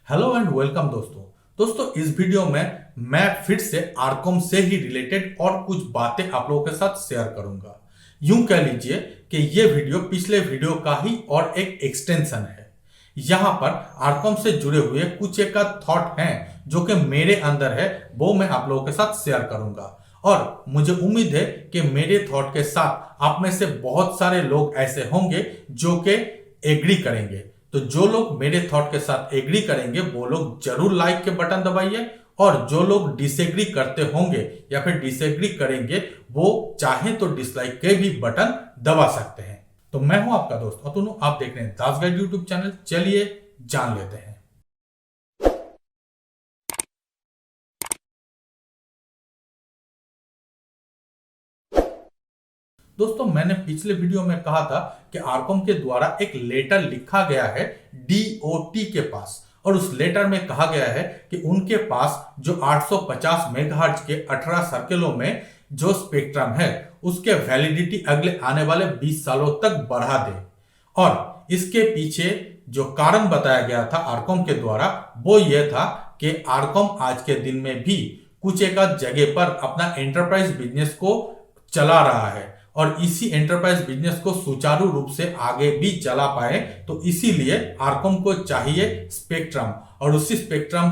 Hello and welcome दोस्तों इस video में मैं फिर से आरकॉम से ही रिलेटेड और कुछ बातें आप लोगों के साथ शेयर करूंगा। यूं कह लीजिए कि ये वीडियो पिछले वीडियो का ही और एक एक्सटेंशन है। यहां पर आरकॉम से जुड़े हुए कुछ एक थॉट हैं जो कि मेरे अंदर है, वो मैं आप लोगों के साथ शेयर करूंगा। और मुझे उम्मीद है कि मेरे थॉट के साथ आप में से बहुत सारे लोग ऐसे होंगे जो कि एग्री करेंगे। तो जो लोग मेरे थॉट के साथ एग्री करेंगे वो लोग जरूर लाइक के बटन दबाइए, और जो लोग डिसएग्री करते होंगे या फिर डिसएग्री करेंगे वो चाहे तो डिसलाइक के भी बटन दबा सकते हैं। तो मैं हूं आपका दोस्त अतुनु, आप देख रहे हैं दास गाइड यूट्यूब चैनल। चलिए जान लेते हैं। दोस्तों मैंने पिछले वीडियो में कहा था कि आरकॉम के द्वारा एक लेटर लिखा गया है डीओटी के पास, और उस लेटर में कहा गया है कि उनके पास जो 850 मेगाहर्ट्ज के 18 सर्किलों में जो स्पेक्ट्रम है उसके वैलिडिटी अगले आने वाले 20 सालों तक बढ़ा दे। और इसके पीछे जो कारण बताया गया था आरकॉम के द्वारा वो यह था कि आरकॉम आज के दिन में भी कुछ एक जगह पर अपना एंटरप्राइज बिजनेस को चला रहा है, और इसी एंटरप्राइज बिजनेस को सुचारू रूप से आगे भी चला पाए। तो इसीलिए आरकॉम को चाहिए स्पेक्ट्रम, और उसी स्पेक्ट्रम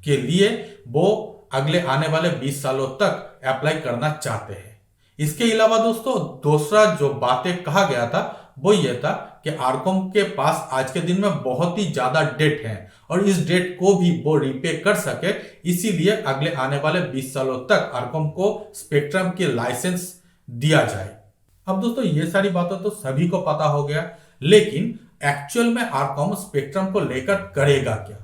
के लिए वो अगले आने वाले 20 सालों तक अप्लाई करना चाहते हैं। इसके अलावा दोस्तों दूसरा जो बातें कहा गया था वो ये था कि आरकॉम के पास आज के दिन में बहुत ही ज्यादा डेट है, और इस डेट को भी वो रीपे कर सके, इसीलिए अगले आने वाले 20 सालों तक आरकॉम को स्पेक्ट्रम के लाइसेंस दिया जाए। अब दोस्तों ये सारी बातें तो सभी को पता हो गया, लेकिन एक्चुअल में आरकॉम स्पेक्ट्रम को लेकर करेगा क्या,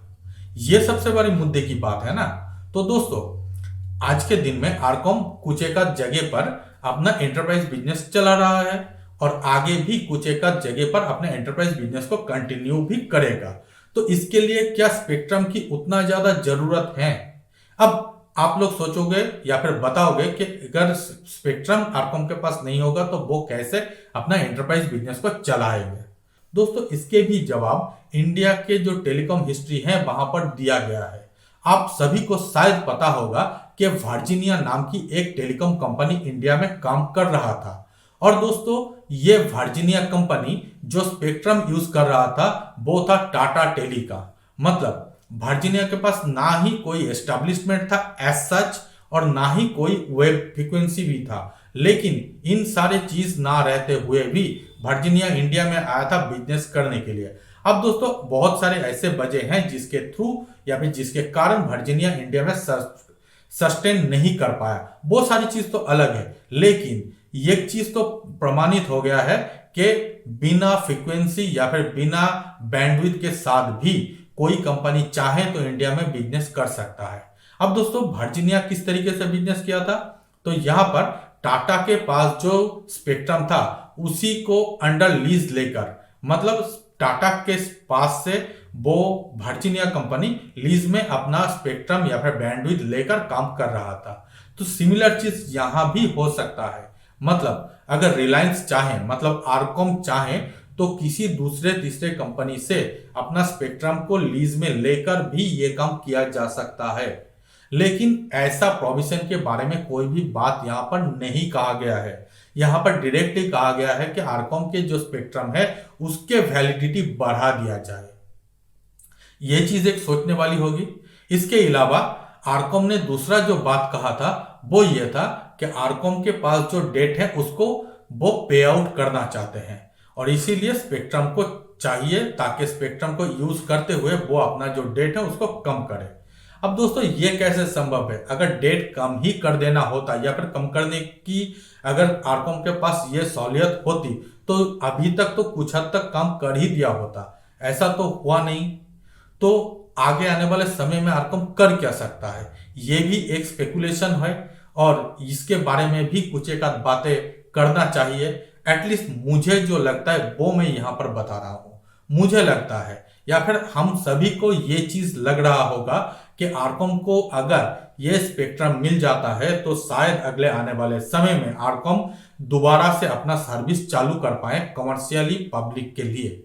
ये सबसे बड़ी मुद्दे की बात है ना। तो दोस्तों आज के दिन में आरकॉम कुछ एक जगह पर अपना एंटरप्राइज बिजनेस चला रहा है, और आगे भी कुछ एक जगह पर अपने एंटरप्राइज बिजनेस को कंटिन्यू भी करेगा। तो इसके लिए क्या स्पेक्ट्रम की उतना ज्यादा जरूरत है? अब आप लोग सोचोगे या फिर बताओगे कि अगर स्पेक्ट्रम आरकॉम के पास नहीं होगा तो वो कैसे अपना एंटरप्राइज बिजनेस को चलाएंगे। दोस्तों इसके भी जवाब इंडिया के जो टेलीकॉम हिस्ट्री है वहां पर दिया गया है। आप सभी को शायद पता होगा कि वर्जीनिया नाम की एक टेलीकॉम कंपनी इंडिया में काम कर रहा था, और दोस्तों ये वर्जीनिया कंपनी जो स्पेक्ट्रम यूज कर रहा था वो था टाटा टेली का। मतलब वर्जीनिया के पास ना ही कोई एस्टेब्लिशमेंट था एज सच, और ना ही कोई वेब फ्रीक्वेंसी भी था, लेकिन इन सारे चीज ना रहते हुए भी वर्जीनिया इंडिया में आया था बिजनेस करने के लिए। अब दोस्तों बहुत सारे ऐसे वजह हैं जिसके थ्रू या फिर जिसके कारण वर्जीनिया इंडिया में सस्टेन नहीं कर पाया, वो सारी चीज तो अलग है। लेकिन एक चीज तो प्रमाणित हो गया है कि बिना फ्रीक्वेंसी या फिर बिना बैंडविड्थ के साथ भी कोई कंपनी चाहे तो इंडिया में बिजनेस कर सकता है। अब दोस्तों वर्जीनिया किस तरीके से बिजनेस किया था, तो यहां पर टाटा के पास जो स्पेक्ट्रम था उसी को अंडर लीज लेकर, मतलब टाटा के पास से वो वर्जीनिया कंपनी लीज में अपना स्पेक्ट्रम या फिर बैंडविड्थ लेकर काम कर रहा था। तो सिमिलर चीज यहां भी हो सकता है। मतलब अगर रिलायंस चाहे, मतलब आरकॉम चाहे, तो किसी दूसरे तीसरे कंपनी से अपना स्पेक्ट्रम को लीज में लेकर भी ये काम किया जा सकता है। लेकिन ऐसा प्रोविजन के बारे में कोई भी बात यहां पर नहीं कहा गया है। यहां पर डायरेक्टली कहा गया है कि आरकॉम के जो स्पेक्ट्रम है उसके वैलिडिटी बढ़ा दिया जाए। ये चीज एक सोचने वाली होगी। इसके अलावा आरकॉम ने दूसरा जो बात कहा था वो ये था कि आरकॉम के पास जो डेट है उसको वो पे आउट करना चाहते हैं, और इसीलिए स्पेक्ट्रम को चाहिए ताकि स्पेक्ट्रम को यूज करते हुए वो अपना जो डेट है उसको कम करे। अब दोस्तों ये कैसे संभव है? अगर डेट कम ही कर देना होता या फिर कम करने की अगर आरकॉम के पास ये सहूलियत होती तो अभी तक तो कुछ हद तक काम कर ही दिया होता। ऐसा तो हुआ नहीं, तो आगे आने वाले समय में आरकॉम कर क्या सकता है, ये भी एक स्पेकुलेशन है, और इसके बारे में भी कुछ एक आध बातें करना चाहिए। एटलीस्ट मुझे जो लगता है वो मैं यहां पर बता रहा हूं। मुझे लगता है या फिर हम सभी को ये चीज लग रहा होगा कि आरकॉम को अगर ये स्पेक्ट्रम मिल जाता है तो शायद अगले आने वाले समय में आरकॉम दोबारा से अपना सर्विस चालू कर पाए कमर्शियली पब्लिक के लिए।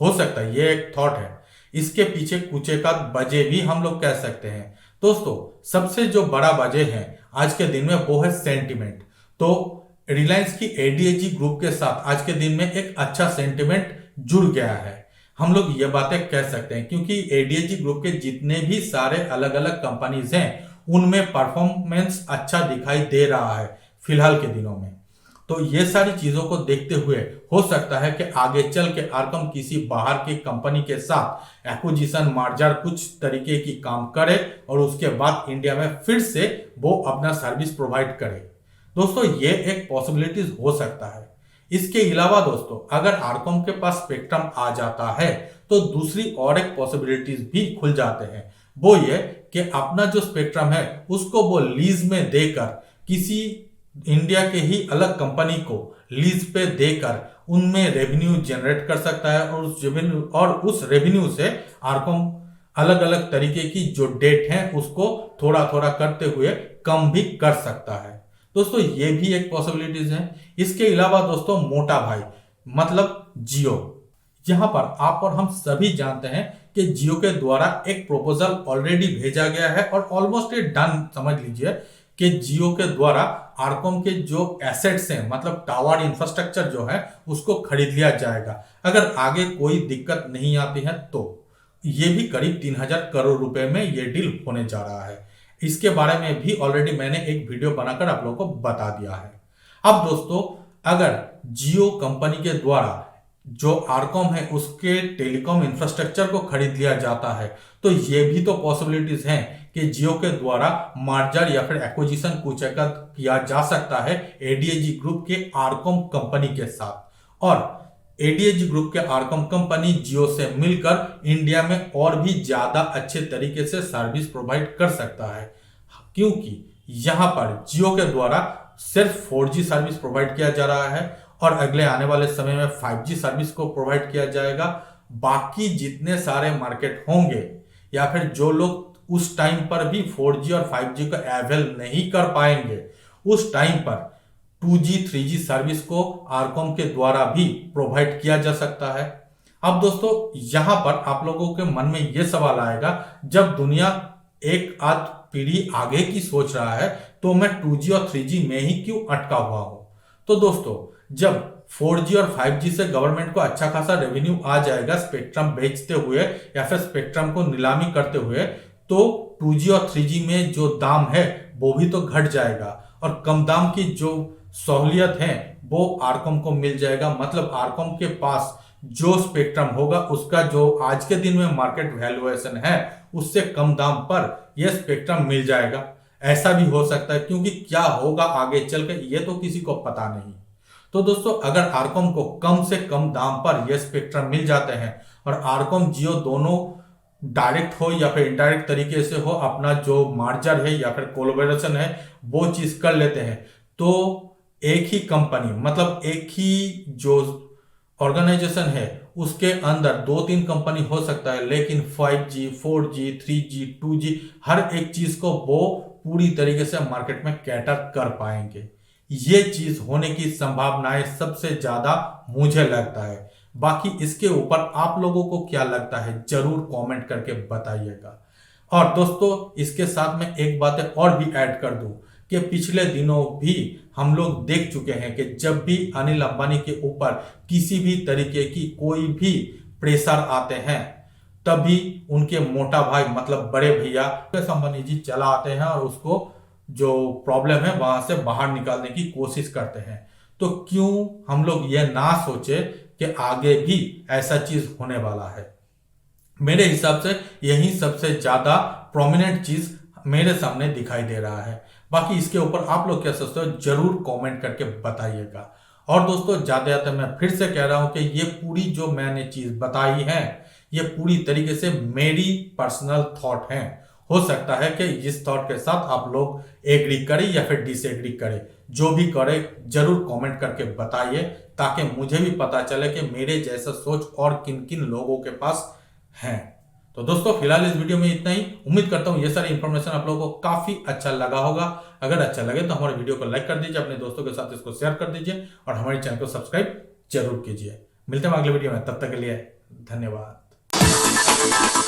हो सकता है, ये एक थॉट है। इसके पीछे कुछ एक वजह भी हम लोग कह सकते हैं। दोस्तों, सबसे जो बड़ा वजह है आज के दिन में वो है सेंटिमेंट। तो रिलायंस की एडीएजी ग्रुप के साथ आज के दिन में एक अच्छा सेंटिमेंट जुड़ गया है, हम लोग ये बातें कह सकते हैं, क्योंकि एडीएजी ग्रुप के जितने भी सारे अलग अलग कंपनीज हैं उनमें परफॉर्मेंस अच्छा दिखाई दे रहा है फिलहाल के दिनों में। तो ये सारी चीजों को देखते हुए हो सकता है कि आगे चल के आरकॉम किसी बाहर की कंपनी के साथ एक्विजिशन मर्जर कुछ तरीके की काम करे और उसके बाद इंडिया में फिर से वो अपना सर्विस प्रोवाइड करे। दोस्तों, ये एक पॉसिबिलिटीज हो सकता है। इसके अलावा दोस्तों, अगर आरकॉम के पास स्पेक्ट्रम आ जाता है तो दूसरी और एक पॉसिबिलिटीज भी खुल जाते हैं। वो ये कि अपना जो स्पेक्ट्रम है उसको वो लीज में देकर किसी इंडिया के ही अलग कंपनी को लीज पे देकर उनमें रेवेन्यू जनरेट कर सकता है और उस रेवेन्यू से आरकॉम अलग अलग तरीके की जो डेट है उसको थोड़ा थोड़ा करते हुए कम भी कर सकता है। दोस्तों, ये भी एक पॉसिबिलिटीज है। इसके अलावा दोस्तों, मोटा भाई मतलब जियो, यहां पर आप और हम सभी जानते हैं कि जियो के द्वारा एक प्रपोजल ऑलरेडी भेजा गया है और ऑलमोस्ट ये डन समझ लीजिए कि जियो के द्वारा आरकॉम के जो एसेट्स हैं मतलब टावर इंफ्रास्ट्रक्चर जो है उसको खरीद लिया जाएगा अगर आगे कोई दिक्कत नहीं आती है तो। ये भी करीब 3000 करोड़ रुपए में ये डील होने जा रहा है। इसके बारे में भी ऑलरेडी मैंने एक वीडियो बनाकर आप लोगों को बता दिया है। अब दोस्तों, अगर जियो कंपनी के द्वारा जो आरकॉम है उसके टेलीकॉम इंफ्रास्ट्रक्चर को खरीद लिया जाता है तो ये भी तो पॉसिबिलिटीज हैं कि जियो के द्वारा मर्जर या फिर एक्विजिशन कुछ किया जा सकता है एडीएजी ग्रुप के आरकॉम कंपनी के साथ, और एडीएजी ग्रुप के आरकॉम कंपनी जियो से मिलकर इंडिया में और भी ज्यादा अच्छे तरीके से सर्विस प्रोवाइड कर सकता है, क्योंकि यहां पर जियो के द्वारा सिर्फ 4G सर्विस प्रोवाइड किया जा रहा है और अगले आने वाले समय में 5G सर्विस को प्रोवाइड किया जाएगा। बाकी जितने सारे मार्केट होंगे या फिर जो लोग उस टाइम पर भी 4G और 5G को अवेल नहीं कर पाएंगे उस टाइम पर 2G 3G सर्विस को आरकॉम के द्वारा भी प्रोवाइड किया जा सकता है। अब दोस्तों, यहां पर आप लोगों के मन में यह सवाल आएगा, जब दुनिया एक आध पीढ़ी आगे की सोच रहा है तो मैं 2G और 3G में ही क्यों अटका हुआ हूं। तो दोस्तों, जब 4G और 5G से गवर्नमेंट को अच्छा खासा रेवेन्यू आ जाएगा स्पेक्ट्रम बेचते हुए या फिर स्पेक्ट्रम को नीलामी करते हुए, तो 2G और 3G में जो दाम है वो भी तो घट जाएगा और कम दाम की जो सहूलियत है वो आरकॉम को मिल जाएगा। मतलब आरकॉम के पास जो स्पेक्ट्रम होगा उसका जो आज के दिन में मार्केट वैल्यूएशन है उससे कम दाम पर यह स्पेक्ट्रम मिल जाएगा। ऐसा भी हो सकता है, क्योंकि क्या होगा आगे चलकर ये तो किसी को पता नहीं। तो दोस्तों, अगर आरकॉम को कम से कम दाम पर यह स्पेक्ट्रम मिल जाते हैं और आरकॉम जियो दोनों डायरेक्ट हो या फिर इनडायरेक्ट तरीके से हो अपना जो मार्जर है या फिर कोलैबोरेशन है वो चीज कर लेते हैं, तो एक ही कंपनी मतलब एक ही जो ऑर्गेनाइजेशन है उसके अंदर 2-3 कंपनी हो सकता है, लेकिन 5G 4G 3G 2G हर एक चीज को वो पूरी तरीके से मार्केट में कैटर कर पाएंगे। ये चीज होने की संभावनाएं सबसे ज्यादा मुझे लगता है। बाकी इसके ऊपर आप लोगों को क्या लगता है जरूर कमेंट करके बताइएगा। और दोस्तों, इसके साथ में एक बात और भी ऐड कर दूं कि पिछले दिनों भी हम लोग देख चुके हैं कि जब भी अनिल अंबानी के ऊपर किसी भी तरीके की कोई भी प्रेशर आते हैं तभी उनके मोटा भाई मतलब बड़े भैया अंबानी जी चला आते हैं और उसको जो प्रॉब्लम है वहां से बाहर निकालने की कोशिश करते हैं। तो क्यों हम लोग ये ना सोचे कि आगे भी ऐसा चीज होने वाला है। मेरे हिसाब से यही सबसे ज्यादा प्रोमिनेंट चीज मेरे सामने दिखाई दे रहा है। बाकी इसके ऊपर आप लोग क्या सोचते हो जरूर कमेंट करके बताइएगा। और दोस्तों, ज्यादा मैं फिर से कह रहा हूं कि ये पूरी जो मैंने चीज बताई है ये पूरी तरीके से मेरी पर्सनल थॉट है। हो सकता है कि इस थॉट के साथ आप लोग एग्री करें या फिर डिसएग्री करें, जो भी करें जरूर कमेंट करके बताइए ताकि मुझे भी पता चले कि मेरे जैसा सोच और किन किन लोगों के पास है। तो दोस्तों, फिलहाल इस वीडियो में इतना ही। उम्मीद करता हूं ये सारी इंफॉर्मेशन आप लोगों को काफी अच्छा लगा होगा। अगर अच्छा लगे तो हमारे वीडियो को लाइक कर दीजिए, अपने दोस्तों के साथ इसको शेयर कर दीजिए और हमारे चैनल को सब्सक्राइब जरूर कीजिए। मिलते हैं अगले वीडियो में, तब तक के लिए धन्यवाद। है।